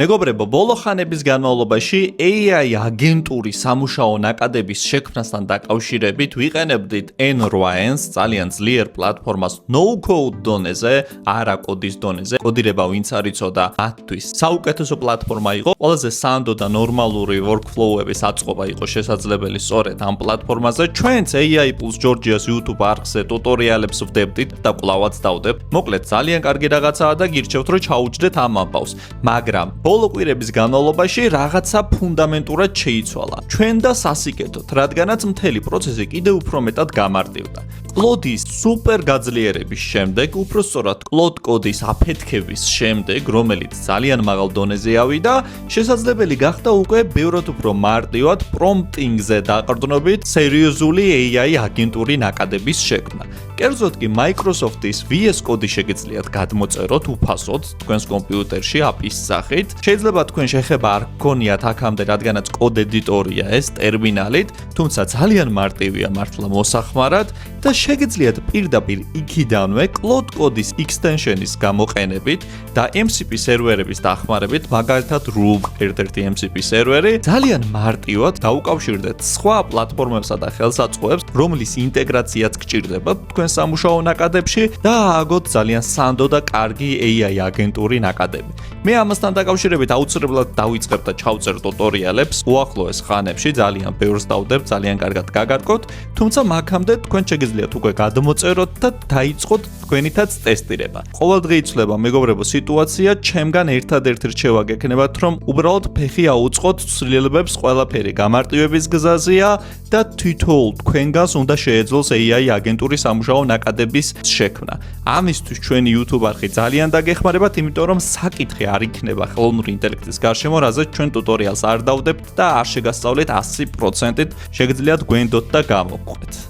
მეგობრებო, ბოლო ხანების განმავლობაში AI აგენტური სამუშაო ნაკადების შექმნასთან დაკავშირებით ვიყენებდით N8N-ს, ძალიან ძლიერ პლატფორმას no-code დონეზე, არა კოდის დონეზე. კოდირება ვინც არ იცოდა, მათთვის საუკეთესო პლატფორმა იყო. ყველაზე სანდო და ნორმალური workflow-ების აწყობა იყო შესაძლებელი სწორედ ამ პლატფორმაზე. ჩვენც AI Plus Georgia-ს YouTube არხზე ტუტორიალებს ვდებდით და კვლავაც დავდებთ. მოკლედ, ძალიან კარგი რაღაცაა და გირჩევთ, რომ ჩაუჯდეთ ამ ამბავს. მაგრამ ბოლო კვირების განმავლობაში რაღაცა ფუნდამენტურად შეიცვალა. ჩვენ და სასიკეთოდ, რადგანაც მთელი პროცესი კიდევ უფრო მეტად გამარტივდა. კლოდის სუპერ გაძლიერების შემდეგ, უფრო სწორად კლოდ კოდის აფეთქების შემდეგ, რომელიც ძალიან მაღალ დონეზე ავიდა, შესაძლებელი გახდა უკვე ბევრად უფრო მარტივად პრომპტინგზე დაყრდნობით სერიოზული AI აგენტური ნაკადების შექმნა. კერძოდ კი Microsoft-ის VS კოდი შეგიძლიათ გადმოწეროთ უფასოდ თქვენს კომპიუტერში API-ის სახით. შეიძლება თქვენ შეხება არ გქონიათ აქამდე, რადგანაც კოდ ედიტორია ეს ტერმინალით, თუმცა ძალიან მარტივია მართლა მოსახმარად და შეგიძლიათ პირდაპირ იქიდანვე კლოდ კოდის extension-ის გამოყენებით და MCP სერვერების დახმარებით, მაგალითად Rook ერთ-ერთი MCP სერვერი, ძალიან მარტივად დაუკავშირდეთ სხვა პლატფორმებსა და ხელსაწყოებს, რომლის ინტეგრაციაც გჭირდება თქვენ სამუშაო ნაკადებში და ააგოთ ძალიან სანდო და კარგი AI აგენტური ნაკადები. მე ამასთან დაკავშირებით აუცილებლად დავიწყებ და ჩავწერ ტუტორიალებს უახლოეს ხანებში, ძალიან ბევრს დავდებ, ძალიან კარგად გაგარკვევთ, თუმცა მაგამდე თქვენ შეგიძლიათ უკვე გადმოწეროთ და დაიწყოთ თქვენითაც ტესტირება. ყოველდღე იცვლება მეგობრებო სიტუაცია, ჩემგან ერთადერთი რჩევა გექნებათ, რომ უბრალოდ ფეხი აუწყოთ ცვლილებებს, ყველაფერი გამარტივების გზაზეა და თითოეულ თქვენგანს უნდა შეეძლოს AI აგენტური სამუშაო ნაკადების შექმნა. ამისთვის ჩვენი YouTube არხი ძალიან დაგეხმარებათ, იმიტომ რომ საკითხი არ იქნება ხელოვნური ინტელექტის გარშემო, რაზეც ჩვენ ტუტორიალს არ დავდებთ და არ შეგასწავლეთ 100%-ით, შეგიძლიათ გვენდოთ და გამოვყვეთ.